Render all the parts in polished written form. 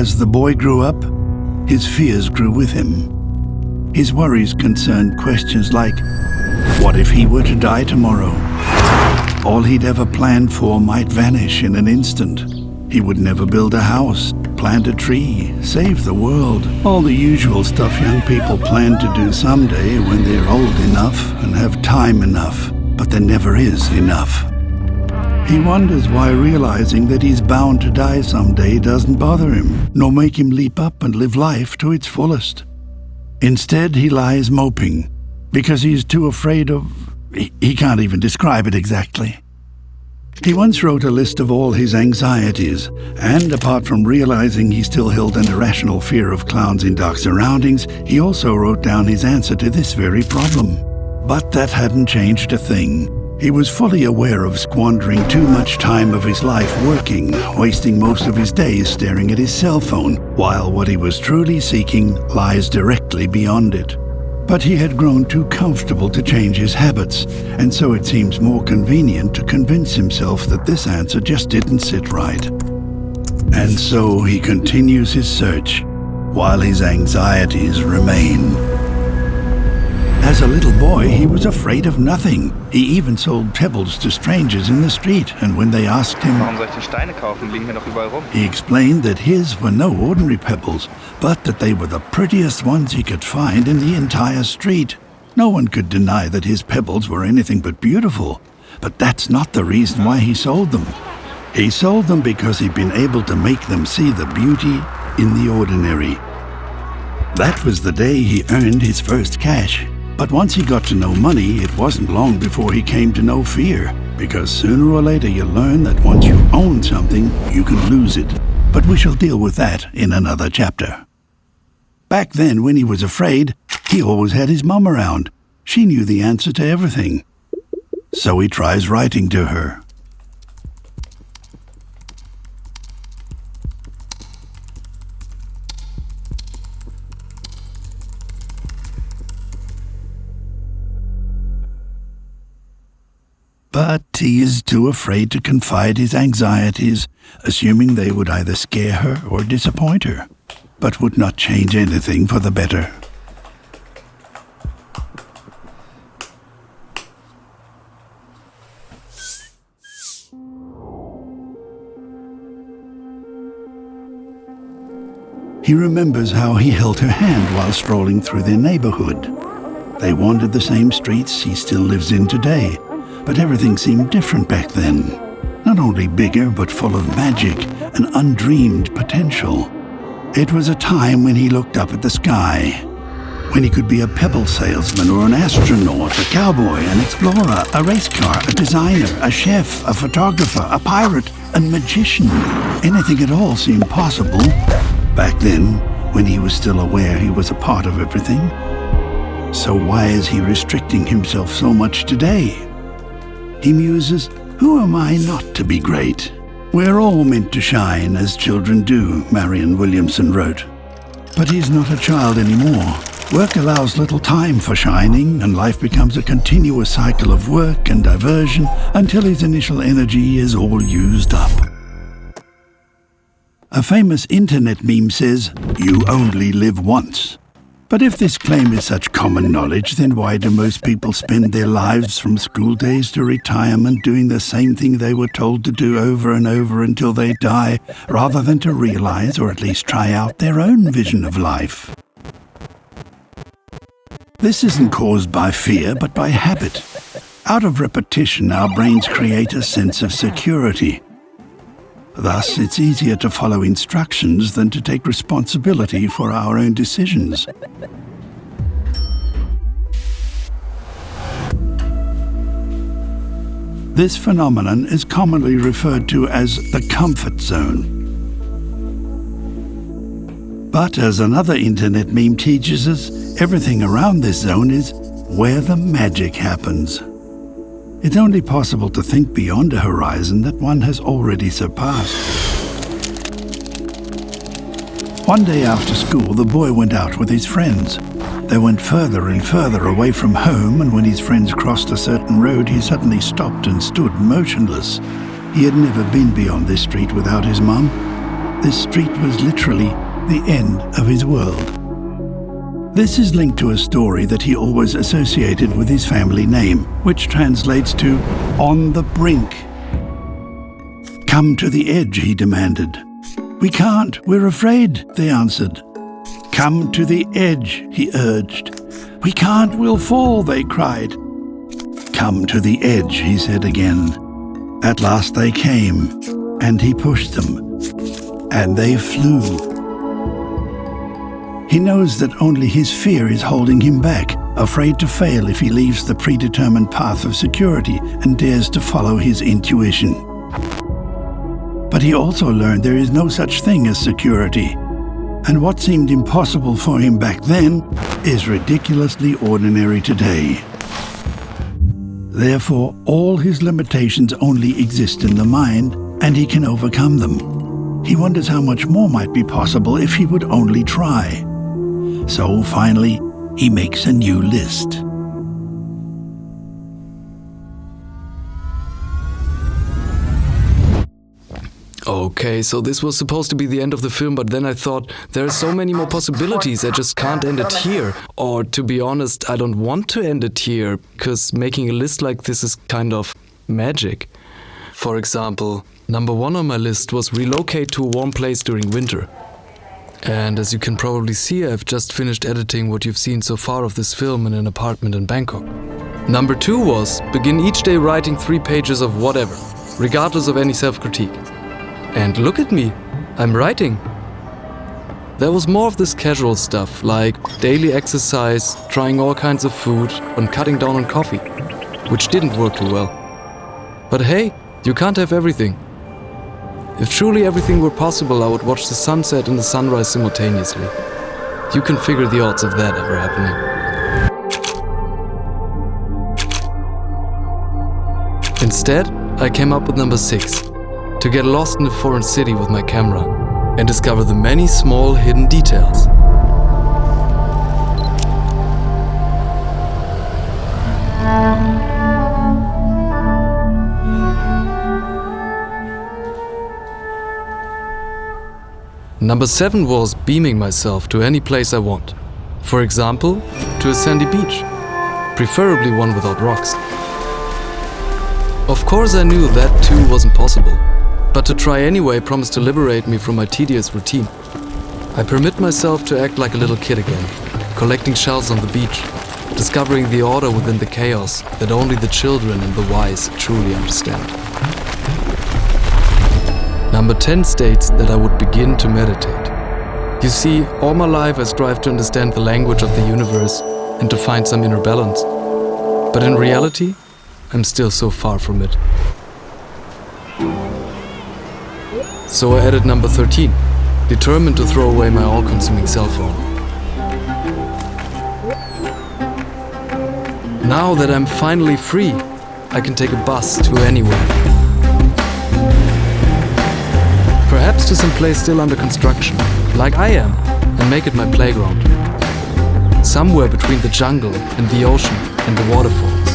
As the boy grew up, his fears grew with him. His worries concerned questions like, what if he were to die tomorrow? All he'd ever planned for might vanish in an instant. He would never build a house, plant a tree, save the world. All the usual stuff young people plan to do someday when they're old enough and have time enough, but there never is enough. He wonders why realizing that he's bound to die someday doesn't bother him, nor make him leap up and live life to its fullest. Instead, he lies moping, because he's too afraid of... he can't even describe it exactly. He once wrote a list of all his anxieties, and apart from realizing he still held an irrational fear of clowns in dark surroundings, he also wrote down his answer to this very problem. But that hadn't changed a thing. He was fully aware of squandering too much time of his life working, wasting most of his days staring at his cell phone, while what he was truly seeking lies directly beyond it. But he had grown too comfortable to change his habits, and so it seems more convenient to convince himself that this answer just didn't sit right. And so he continues his search, while his anxieties remain. As a little boy, he was afraid of nothing. He even sold pebbles to strangers in the street, and when they asked him, Warum soll ich denn Steine kaufen? Liegen mir doch überall rum. he explained that his were no ordinary pebbles, but that they were the prettiest ones he could find in the entire street. No one could deny that his pebbles were anything but beautiful, but that's not the reason why he sold them. He sold them because he'd been able to make them see the beauty in the ordinary. That was the day he earned his first cash. But once he got to know money, it wasn't long before he came to know fear, because sooner or later you learn that once you own something, you can lose it. But we shall deal with that in another chapter. Back then, when he was afraid, he always had his mum around. She knew the answer to everything. So he tries writing to her. But he is too afraid to confide his anxieties, assuming they would either scare her or disappoint her, but would not change anything for the better. He remembers how he held her hand while strolling through their neighborhood. They wandered the same streets he still lives in today, but everything seemed different back then. Not only bigger, but full of magic and undreamed potential. It was a time when he looked up at the sky, when he could be a pebble salesman or an astronaut, a cowboy, an explorer, a race car, a designer, a chef, a photographer, a pirate, a magician. Anything at all seemed possible back then, when he was still aware he was a part of everything. So why is he restricting himself so much today? He muses, who am I not to be great? We're all meant to shine, as children do, Marianne Williamson wrote. But he's not a child anymore. Work allows little time for shining, and life becomes a continuous cycle of work and diversion until his initial energy is all used up. A famous internet meme says, "You only live once." But if this claim is such common knowledge, then why do most people spend their lives from school days to retirement doing the same thing they were told to do over and over until they die, rather than to realize or at least try out their own vision of life? This isn't caused by fear, but by habit. Out of repetition, our brains create a sense of security. Thus, it's easier to follow instructions than to take responsibility for our own decisions. This phenomenon is commonly referred to as the comfort zone. But as another internet meme teaches us, everything around this zone is where the magic happens. It's only possible to think beyond a horizon that one has already surpassed. One day after school, the boy went out with his friends. They went further and further away from home, and when his friends crossed a certain road, he suddenly stopped and stood motionless. He had never been beyond this street without his mum. this street was literally the end of his world. This is linked to a story that he always associated with his family name, which translates to "on the brink." "Come to the edge," he demanded. "We can't, we're afraid," they answered. "Come to the edge," he urged. "We can't, we'll fall," they cried. "Come to the edge," he said again. At last they came, and he pushed them, and they flew. He knows that only his fear is holding him back, afraid to fail if he leaves the predetermined path of security and dares to follow his intuition. But he also learned there is no such thing as security, and what seemed impossible for him back then is ridiculously ordinary today. Therefore, all his limitations only exist in the mind, and he can overcome them. He wonders how much more might be possible if he would only try. So finally, he makes a new list. Okay, so this was supposed to be the end of the film, but then I thought there are so many more possibilities, I just can't end it here. Or to be honest, I don't want to end it here, because making a list like this is kind of magic. For example, number 1 on my list was relocate to a warm place during winter. And as you can probably see, I've just finished editing what you've seen so far of this film in an apartment in Bangkok. Number 2 was begin each day writing 3 pages of whatever, regardless of any self-critique. And look at me, I'm writing. There was more of this casual stuff, like daily exercise, trying all kinds of food, and cutting down on coffee, which didn't work too well. But hey, you can't have everything. If truly everything were possible, I would watch the sunset and the sunrise simultaneously. You can figure the odds of that ever happening. Instead, I came up with number 6. To get lost in a foreign city with my camera and discover the many small hidden details. Number 7 was beaming myself to any place I want. For example, to a sandy beach, preferably one without rocks. Of course I knew that too wasn't possible. But to try anyway promised to liberate me from my tedious routine. I permit myself to act like a little kid again, collecting shells on the beach, discovering the order within the chaos that only the children and the wise truly understand. Number 10 states that I would begin to meditate. You see, all my life I strive to understand the language of the universe and to find some inner balance. But in reality, I'm still so far from it. So I added number 13, determined to throw away my all-consuming cell phone. Now that I'm finally free, I can take a bus to anywhere. Perhaps to some place still under construction, like I am, and make it my playground. Somewhere between the jungle and the ocean and the waterfalls.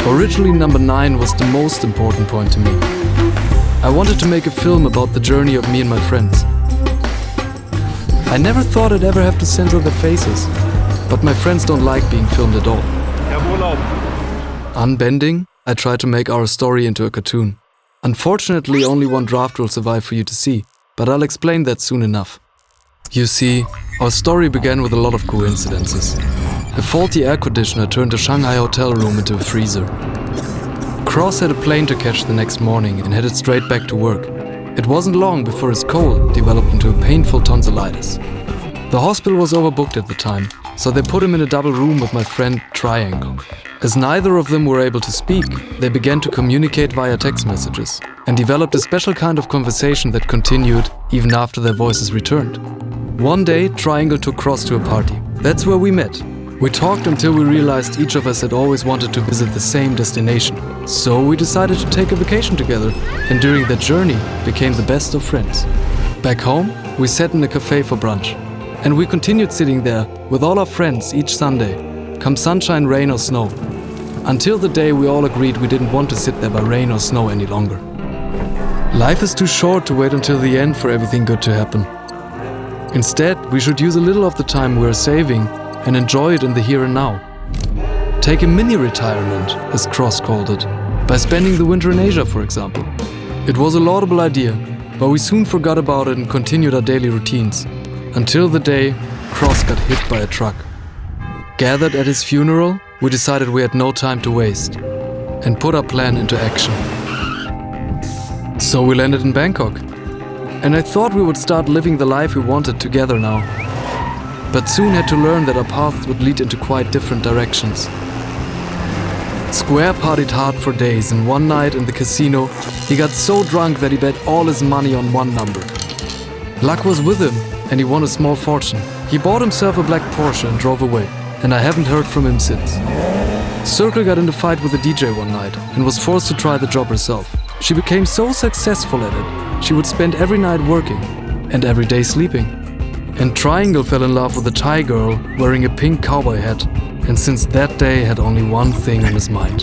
Originally number 9 was the most important point to me. I wanted to make a film about the journey of me and my friends. I never thought I'd ever have to censor their faces, but my friends don't like being filmed at all. Unbending, I tried to make our story into a cartoon. Unfortunately, only one draft will survive for you to see, but I'll explain that soon enough. You see, our story began with a lot of coincidences. A faulty air conditioner turned a Shanghai hotel room into a freezer. Cross had a plane to catch the next morning and headed straight back to work. It wasn't long before his cold developed into a painful tonsillitis. The hospital was overbooked at the time, so they put him in a double room with my friend Triangle. As neither of them were able to speak, they began to communicate via text messages and developed a special kind of conversation that continued even after their voices returned. One day, Triangle took Cross to a party. That's where we met. We talked until we realized each of us had always wanted to visit the same destination. So we decided to take a vacation together, and during that journey became the best of friends. Back home, we sat in a cafe for brunch. And we continued sitting there with all our friends each Sunday, come sunshine, rain or snow. Until the day we all agreed we didn't want to sit there by rain or snow any longer. Life is too short to wait until the end for everything good to happen. Instead, we should use a little of the time we are saving and enjoy it in the here and now. Take a mini-retirement, as Cross called it, by spending the winter in Asia, for example. It was a laudable idea, but we soon forgot about it and continued our daily routines, until the day Cross got hit by a truck. Gathered at his funeral, we decided we had no time to waste, and put our plan into action. So we landed in Bangkok, and I thought we would start living the life we wanted together now. But soon had to learn that our paths would lead into quite different directions. Square partied hard for days, and one night in the casino, he got so drunk that he bet all his money on one number. Luck was with him, and he won a small fortune. He bought himself a black Porsche and drove away, and I haven't heard from him since. Circle got into a fight with a DJ one night and was forced to try the job herself. She became so successful at it, she would spend every night working and every day sleeping. And Triangle fell in love with a Thai girl wearing a pink cowboy hat, and since that day had only one thing on his mind.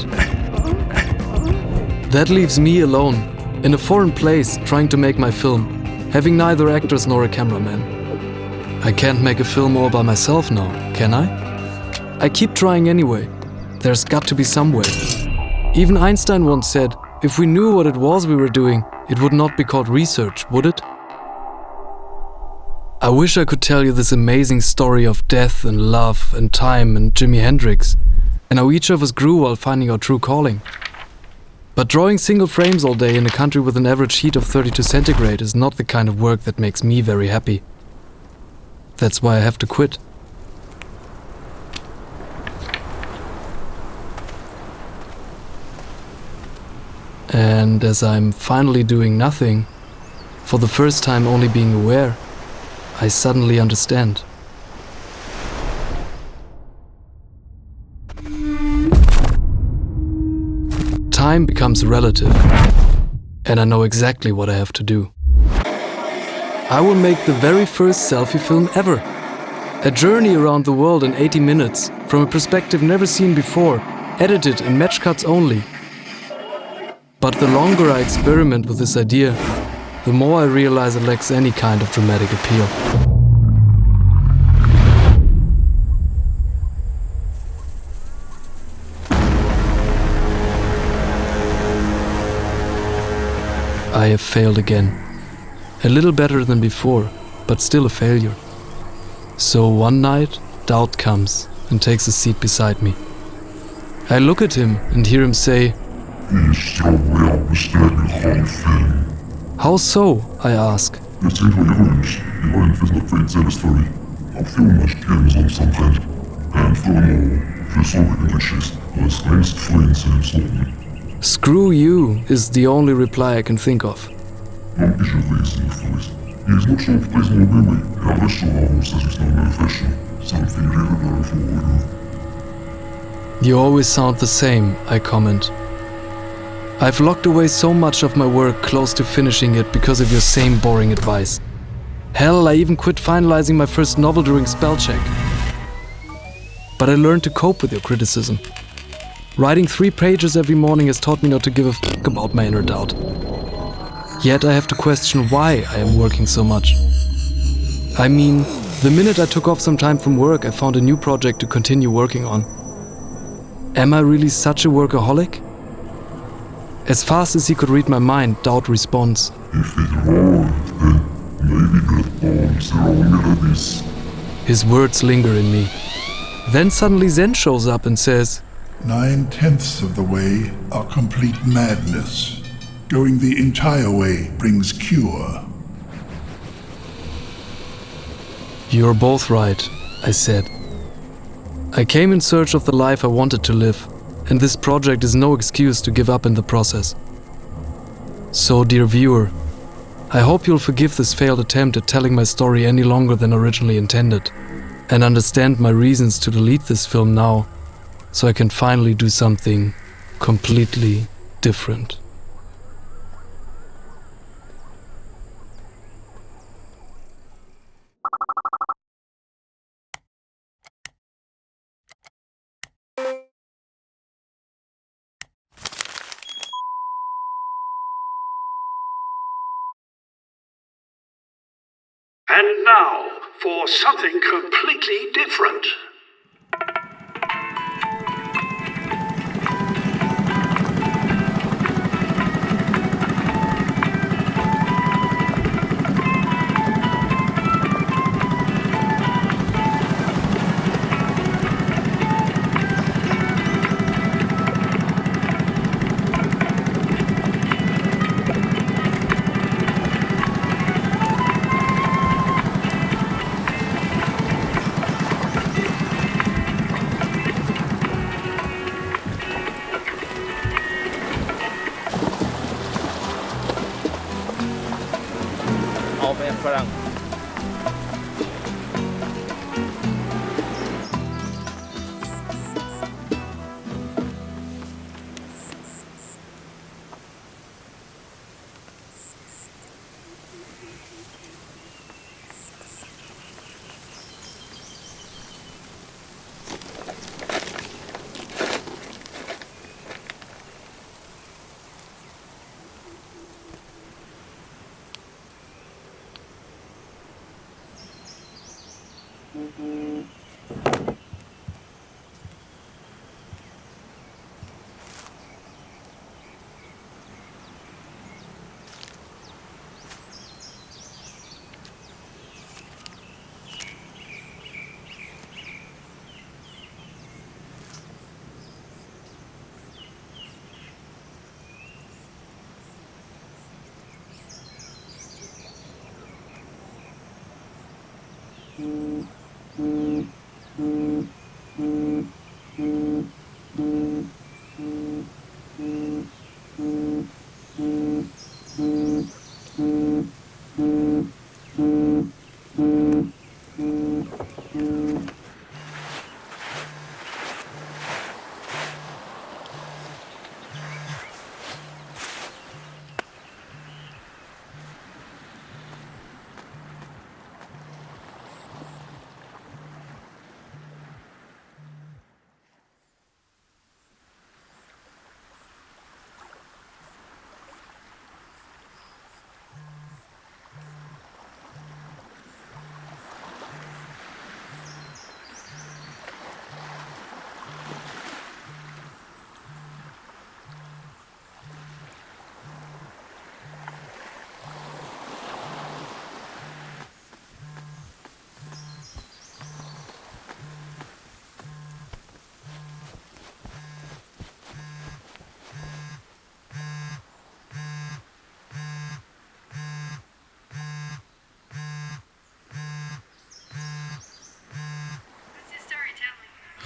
That leaves me alone, in a foreign place, trying to make my film, having neither actors nor a cameraman. I can't make a film all by myself now, can I? I keep trying anyway. There's got to be some way. Even Einstein once said, if we knew what it was we were doing, it would not be called research, would it? I wish I could tell you this amazing story of death and love and time and Jimi Hendrix, and how each of us grew while finding our true calling. But drawing single frames all day in a country with an average heat of 32 centigrade is not the kind of work that makes me very happy. That's why I have to quit. And as I'm finally doing nothing, for the first time only being aware, I suddenly understand. Time becomes relative, and I know exactly what I have to do. I will make the very first selfie film ever. A journey around the world in 80 minutes, from a perspective never seen before, edited in match cuts only. But the longer I experiment with this idea, the more I realize it lacks any kind of dramatic appeal. I have failed again. A little better than before, but still a failure. So one night, doubt comes and takes a seat beside me. I look at him and hear him say, how so? I ask. Screw you is the only reply I can think of. You always sound the same, I comment. I've locked away so much of my work close to finishing it because of your same boring advice. Hell, I even quit finalizing my first novel during spell check. But I learned to cope with your criticism. Writing 3 pages every morning has taught me not to give a fuck about my inner doubt. Yet I have to question why I am working so much. I mean, the minute I took off some time from work, I found a new project to continue working on. Am I really such a workaholic? As fast as he could read my mind, Doubt responds. His words linger in me. Then suddenly Zen shows up and says, 9/10 of the way are complete madness. Going the entire way brings cure. You're both right, I said. I came in search of the life I wanted to live, and this project is no excuse to give up in the process. So, dear viewer, I hope you'll forgive this failed attempt at telling my story any longer than originally intended, and understand my reasons to delete this film now, so I can finally do something completely different. And now for something completely different.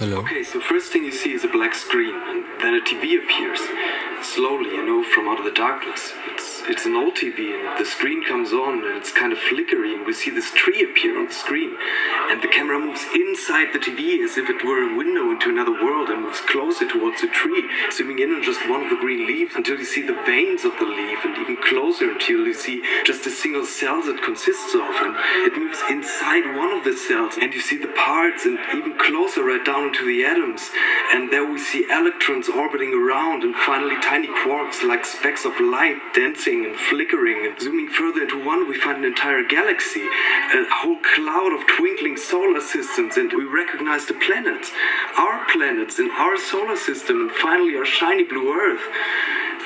Hello? Okay, so first thing you see is a black screen, and then a TV appears. Slowly, from out of the darkness. It's an old TV, and the screen comes on, and it's kind of flickery, and we see this tree appear on the screen. And the camera moves inside the TV as if it were a window into another world, and moves closer towards the tree, zooming in on just one of the green leaves until you see the veins of the leaf, and even closer until you see just a single cell it consists of. And it moves inside one of the cells, and you see the parts, and even closer right down into the atoms. And there we see electrons orbiting around, and finally tiny quarks like specks of light dancing and flickering. And zooming further into one, we find an entire galaxy, a whole cloud of twinkling solar systems, and we recognize the planets in our solar system, and finally our shiny blue Earth.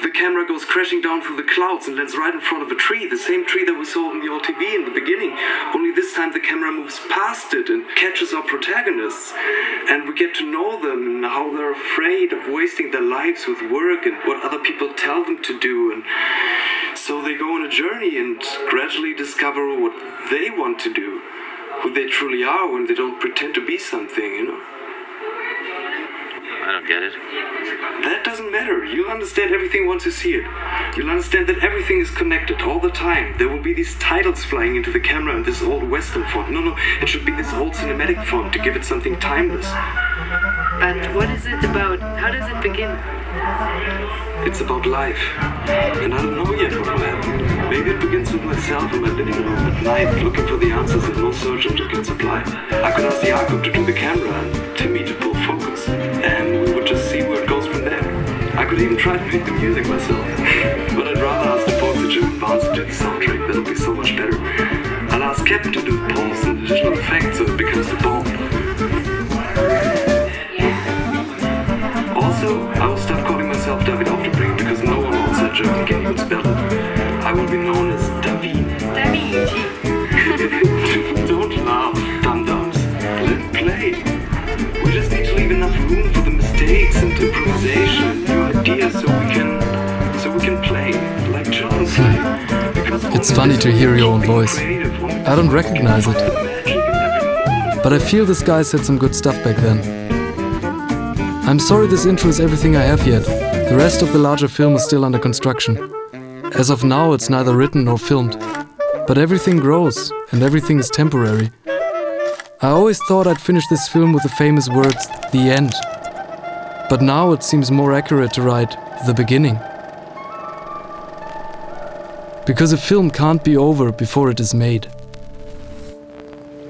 The camera goes crashing down through the clouds and lands right in front of a tree, the same tree that we saw in the old TV in the beginning. Only this time the camera moves past it and catches our protagonists. And we get to know them and how they're afraid of wasting their lives with work and what other people tell them to do. And so they go on a journey and gradually discover what they want to do, who they truly are when they don't pretend to be something, I don't get it. That doesn't matter. You'll understand everything once you see it. You'll understand that everything is connected all the time. There will be these titles flying into the camera in this old Western font. No, it should be this old cinematic font to give it something timeless. But what is it about? How does it begin? It's about life. And I don't know yet what will happen. Maybe it begins with myself in my living room at night, looking for the answers that no search engine can supply. I could ask Jakob to do the camera and Timmy to pull focus. And we would just see where it goes from there. I could even try to make the music myself. But I'd rather ask the folks at Jim Barnes to do the soundtrack. That'll be so much better. I'll ask Cap to do the pulse and visual effects so it becomes the bomb. Also, I will start calling myself David Aufterbring because no one outside Germany can even spell it. I will be known as David. Don't laugh, dum-dums. Let it play. We just need to leave enough room for the mistakes and improvisation and new ideas so we can play like children play. Because It's funny to hear your own voice. I don't recognize it. But I feel this guy said some good stuff back then. I'm sorry this intro is everything I have yet. The rest of the larger film is still under construction. As of now, it's neither written nor filmed. But everything grows, and everything is temporary. I always thought I'd finish this film with the famous words, "the end." But now it seems more accurate to write, "the beginning." Because a film can't be over before it is made.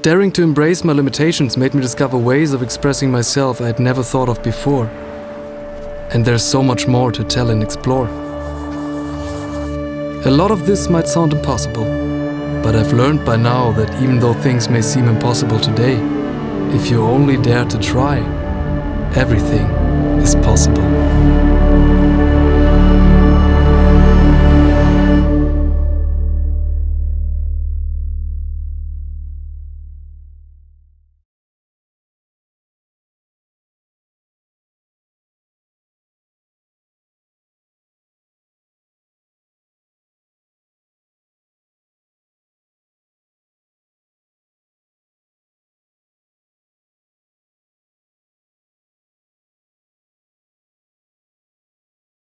Daring to embrace my limitations made me discover ways of expressing myself I had never thought of before. And there's so much more to tell and explore. A lot of this might sound impossible, but I've learned by now that even though things may seem impossible today, if you only dare to try, everything is possible.